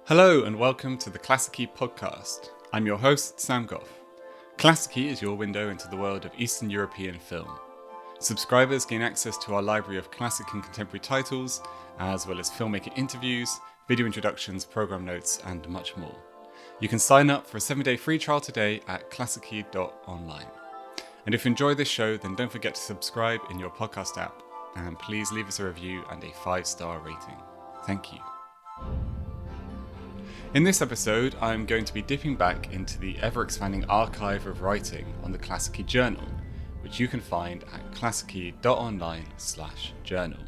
Hello and welcome to the Klassiki Podcast. I'm your host, Sam Goff. Klassiki is your window into the world of Eastern European film. Subscribers gain access to our library of classic and contemporary titles, as well as filmmaker interviews, video introductions, program notes, and much more. You can sign up for a 7-day free trial today at klassiki.online. And if you enjoy this show, then don't forget to subscribe in your podcast app, and please leave us a review and a 5-star rating. Thank you. In this episode, I'm going to be dipping back into the ever-expanding archive of writing on the Klassiki Journal, which you can find at klassiki.online/journal.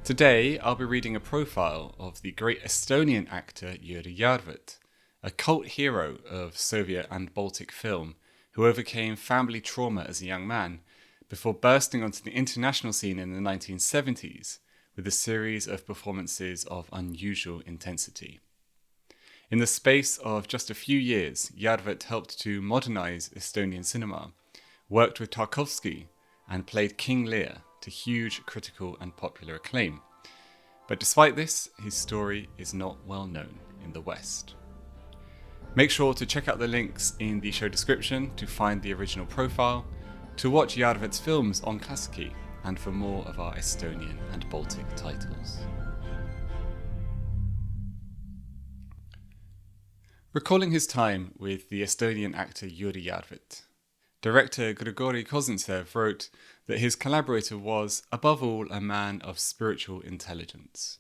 Today, I'll be reading a profile of the great Estonian actor Jüri Järvet, a cult hero of Soviet and Baltic film who overcame family trauma as a young man before bursting onto the international scene in the 1970s with a series of performances of unusual intensity. In the space of just a few years, Järvet helped to modernise Estonian cinema, worked with Tarkovsky, and played King Lear to huge critical and popular acclaim. But despite this, his story is not well known in the West. Make sure to check out the links in the show description to find the original profile, to watch Järvet's films on Klassiki, and for more of our Estonian and Baltic titles. Recalling his time with the Estonian actor Jüri Järvet, director Grigori Kozintsev wrote that his collaborator was, above all, a man of spiritual intelligence.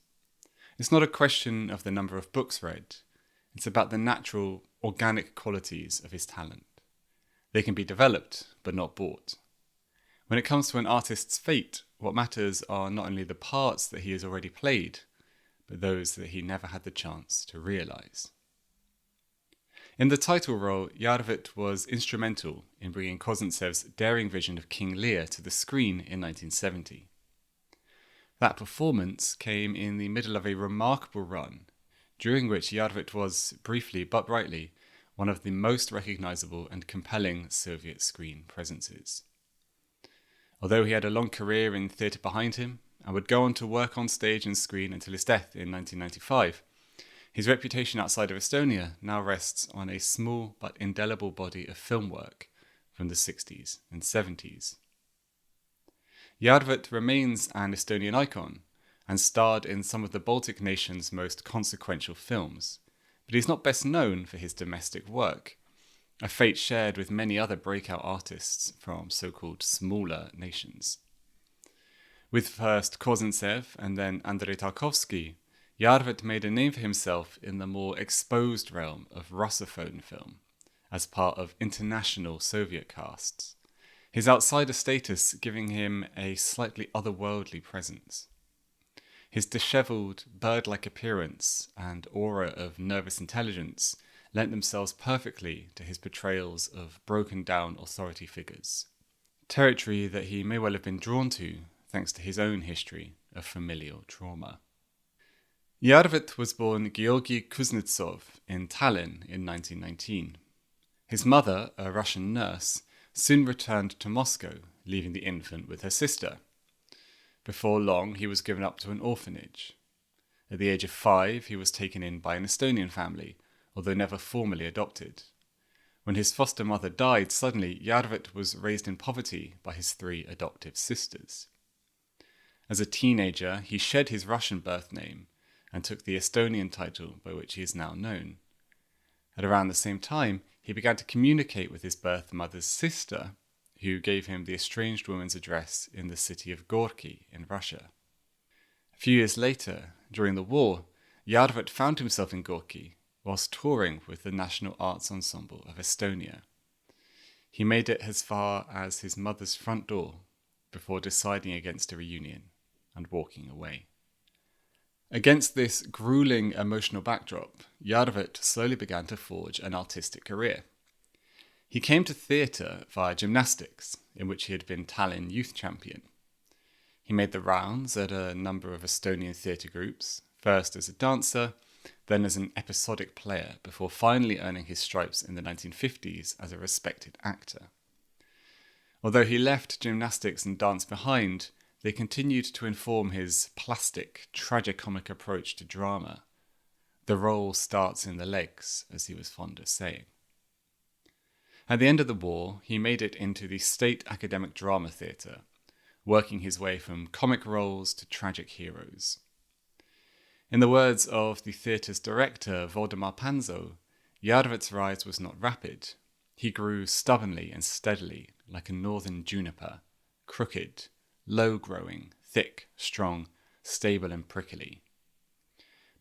It's not a question of the number of books read, it's about the natural, organic qualities of his talent. They can be developed, but not bought. When it comes to an artist's fate, what matters are not only the parts that he has already played, but those that he never had the chance to realise. In the title role, Järvet was instrumental in bringing Kozintsev's daring vision of King Lear to the screen in 1970. That performance came in the middle of a remarkable run, during which Järvet was, briefly but brightly, one of the most recognisable and compelling Soviet screen presences. Although he had a long career in theatre behind him, and would go on to work on stage and screen until his death in 1995, his reputation outside of Estonia now rests on a small but indelible body of film work from the 60s and 70s. Järvet remains an Estonian icon and starred in some of the Baltic nations' most consequential films, but he's not best known for his domestic work, a fate shared with many other breakout artists from so-called smaller nations. With first Kozintsev and then Andrei Tarkovsky, Järvet made a name for himself in the more exposed realm of Russophone film, as part of international Soviet casts, his outsider status giving him a slightly otherworldly presence. His dishevelled, bird-like appearance and aura of nervous intelligence lent themselves perfectly to his portrayals of broken-down authority figures, territory that he may well have been drawn to thanks to his own history of familial trauma. Järvet was born Georgy Kuznetsov in Tallinn in 1919. His mother, a Russian nurse, soon returned to Moscow, leaving the infant with her sister. Before long, he was given up to an orphanage. At the age of 5, he was taken in by an Estonian family, although never formally adopted. When his foster mother died suddenly, Järvet was raised in poverty by his 3 adoptive sisters. As a teenager, he shed his Russian birth name and took the Estonian title by which he is now known. At around the same time, he began to communicate with his birth mother's sister, who gave him the estranged woman's address in the city of Gorky in Russia. A few years later, during the war, Järvet found himself in Gorky whilst touring with the National Arts Ensemble of Estonia. He made it as far as his mother's front door before deciding against a reunion and walking away. Against this grueling emotional backdrop, Järvet slowly began to forge an artistic career. He came to theatre via gymnastics, in which he had been Tallinn youth champion. He made the rounds at a number of Estonian theatre groups, first as a dancer, then as an episodic player, before finally earning his stripes in the 1950s as a respected actor. Although he left gymnastics and dance behind, they continued to inform his plastic, tragicomic approach to drama, The role starts in the legs, as he was fond of saying. At the end of the war, he made it into the State Academic Drama Theatre, working his way from comic roles to tragic heroes. In the words of the theatre's director, Waldemar Panzo, Järvet's rise was not rapid. He grew stubbornly and steadily, like a northern juniper, crooked, low-growing, thick, strong, stable and prickly.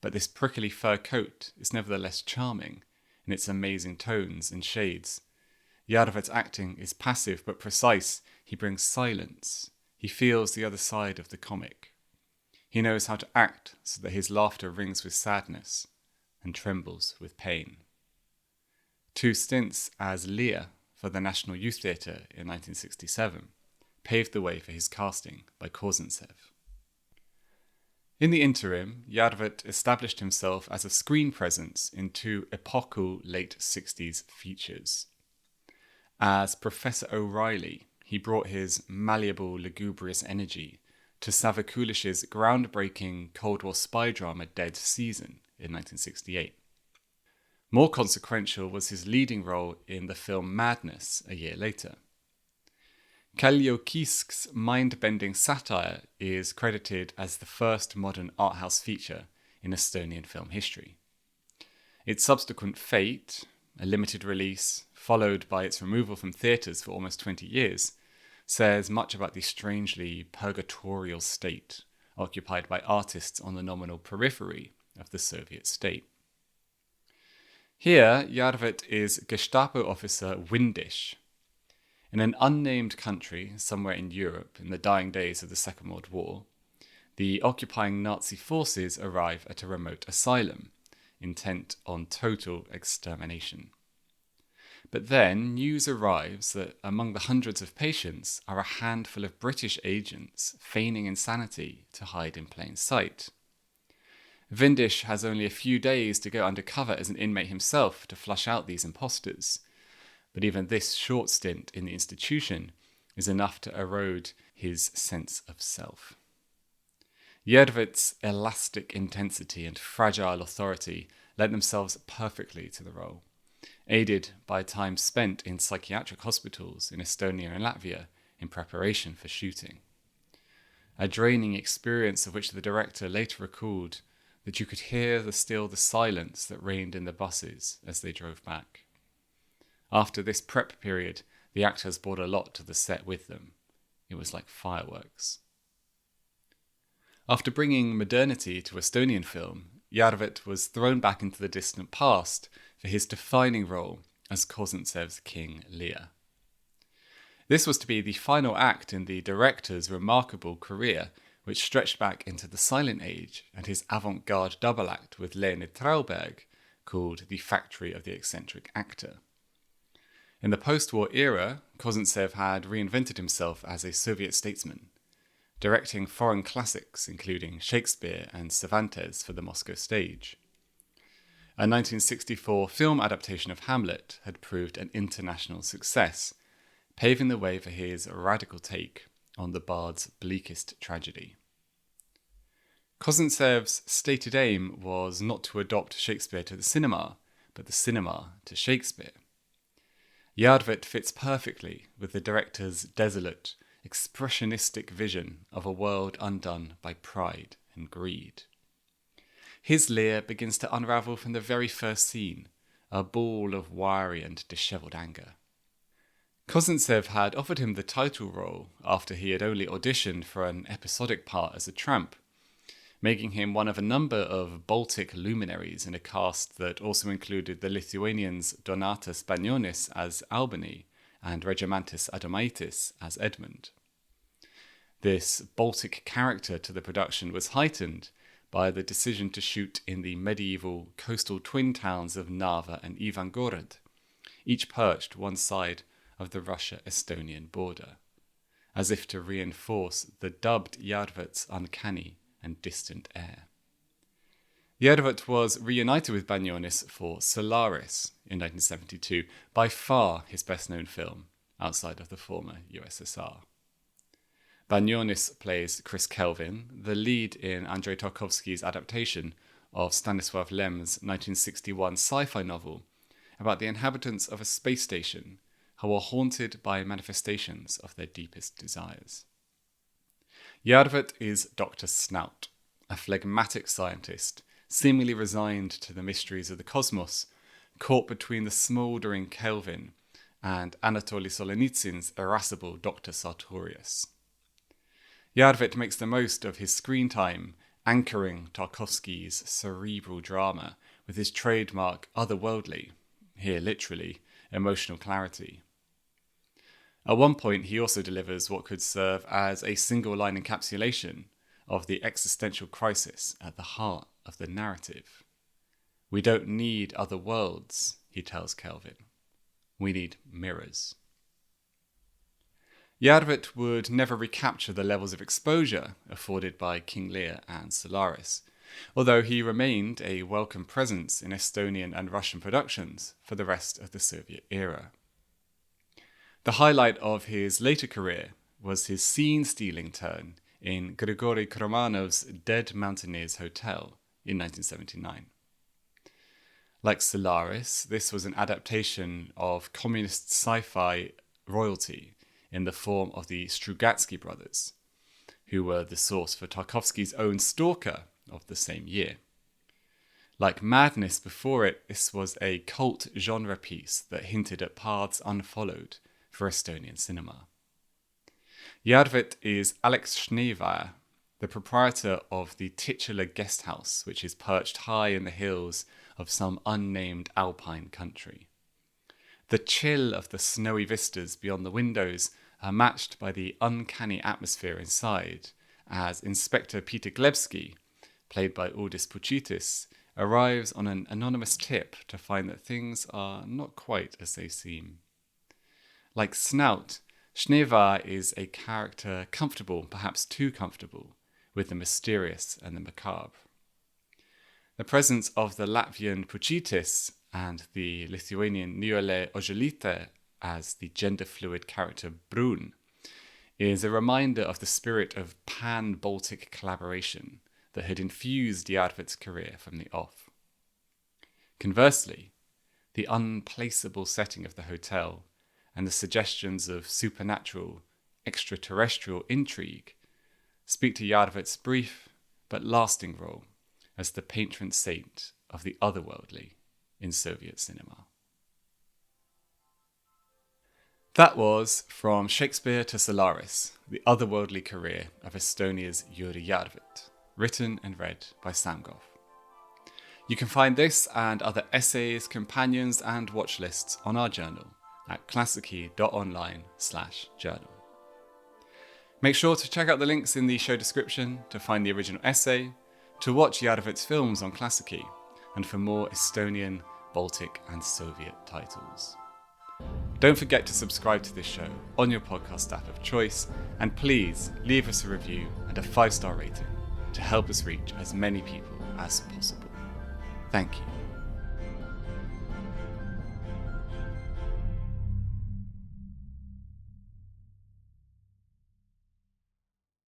But this prickly fur coat is nevertheless charming in its amazing tones and shades. Järvet's acting is passive but precise. He brings silence. He feels the other side of the comic. He knows how to act so that his laughter rings with sadness and trembles with pain. 2 stints as Lear for the National Youth Theatre in 1967 paved the way for his casting by Kozintsev. In the interim, Järvet established himself as a screen presence in 2 epochal late 60s features. As Professor O'Reilly, he brought his malleable, lugubrious energy to Savva Kulish's groundbreaking Cold War spy drama Dead Season in 1968. More consequential was his leading role in the film Madness a year later. Kalliokisk's mind-bending satire is credited as the first modern art house feature in Estonian film history. Its subsequent fate, a limited release, followed by its removal from theatres for almost 20 years, says much about the strangely purgatorial state occupied by artists on the nominal periphery of the Soviet state. Here, Järvet is Gestapo officer Windisch. In an unnamed country somewhere in Europe in the dying days of the Second World War, the occupying Nazi forces arrive at a remote asylum, intent on total extermination. But then news arrives that among the hundreds of patients are a handful of British agents feigning insanity to hide in plain sight. Windisch has only a few days to go undercover as an inmate himself to flush out these imposters. But even this short stint in the institution is enough to erode his sense of self. Järvet's elastic intensity and fragile authority lent themselves perfectly to the role, aided by time spent in psychiatric hospitals in Estonia and Latvia in preparation for shooting. A draining experience of which the director later recalled that you could hear the silence that reigned in the buses as they drove back. After this prep period, the actors brought a lot to the set with them. It was like fireworks. After bringing modernity to Estonian film, Järvet was thrown back into the distant past for his defining role as Kozintsev's King Lear. This was to be the final act in the director's remarkable career, which stretched back into the Silent Age and his avant-garde double act with Leonid Trauberg, called The Factory of the Eccentric Actor. In the post-war era, Kozintsev had reinvented himself as a Soviet statesman, directing foreign classics including Shakespeare and Cervantes for the Moscow stage. A 1964 film adaptation of Hamlet had proved an international success, paving the way for his radical take on the bard's bleakest tragedy. Kozintsev's stated aim was not to adopt Shakespeare to the cinema, but the cinema to Shakespeare. Järvet fits perfectly with the director's desolate, expressionistic vision of a world undone by pride and greed. His Lear begins to unravel from the very first scene, a ball of wiry and dishevelled anger. Kozintsev had offered him the title role after he had only auditioned for an episodic part as a tramp, making him one of a number of Baltic luminaries in a cast that also included the Lithuanians Donatas Banionis as Albany and Regimantis Adomaitis as Edmund. This Baltic character to the production was heightened by the decision to shoot in the medieval coastal twin towns of Narva and Ivangorod, each perched one side of the Russia-Estonian border, as if to reinforce the dubbed Järvet's uncanny and distant air. Järvet was reunited with Banionis for Solaris in 1972, by far his best-known film outside of the former USSR. Banionis plays Chris Kelvin, the lead in Andrei Tarkovsky's adaptation of Stanisław Lem's 1961 sci-fi novel about the inhabitants of a space station who are haunted by manifestations of their deepest desires. Järvet is Dr. Snout, a phlegmatic scientist seemingly resigned to the mysteries of the cosmos, caught between the smouldering Kelvin and Anatoly Solzhenitsyn's irascible Dr. Sartorius. Järvet makes the most of his screen time, anchoring Tarkovsky's cerebral drama with his trademark otherworldly, here literally, emotional clarity. At one point, he also delivers what could serve as a single-line encapsulation of the existential crisis at the heart of the narrative. We don't need other worlds, he tells Kelvin. We need mirrors. Järvet would never recapture the levels of exposure afforded by King Lear and Solaris, although he remained a welcome presence in Estonian and Russian productions for the rest of the Soviet era. The highlight of his later career was his scene-stealing turn in Grigory Karamonov's Dead Mountaineers Hotel in 1979. Like Solaris, this was an adaptation of communist sci-fi royalty in the form of the Strugatsky brothers, who were the source for Tarkovsky's own Stalker of the same year. Like Madness before it, this was a cult genre piece that hinted at paths unfollowed for Estonian cinema. Järvet is Alex Schneevaer, the proprietor of the titular guest house, which is perched high in the hills of some unnamed alpine country. The chill of the snowy vistas beyond the windows are matched by the uncanny atmosphere inside, as Inspector Peter Glebski, played by Uldis Pučitis, arrives on an anonymous tip to find that things are not quite as they seem. Like Snout, Schneevaer is a character comfortable, perhaps too comfortable, with the mysterious and the macabre. The presence of the Latvian Pučitis and the Lithuanian Niuele Oželytė as the gender-fluid character Brun is a reminder of the spirit of pan-Baltic collaboration that had infused Järvet's career from the off. Conversely, the unplaceable setting of the hotel and the suggestions of supernatural, extraterrestrial intrigue speak to Järvet's brief but lasting role as the patron saint of the otherworldly in Soviet cinema. That was From Shakespeare to Solaris, the otherworldly career of Estonia's Jüri Järvet, written and read by Sam Goff. You can find this and other essays, companions and watch lists on our journal at klassiki.online/journal. Make sure to check out the links in the show description to find the original essay, to watch Järvet's films on Klassiki, and for more Estonian, Baltic and Soviet titles. Don't forget to subscribe to this show on your podcast app of choice, and please leave us a review and a 5-star rating to help us reach as many people as possible. Thank you.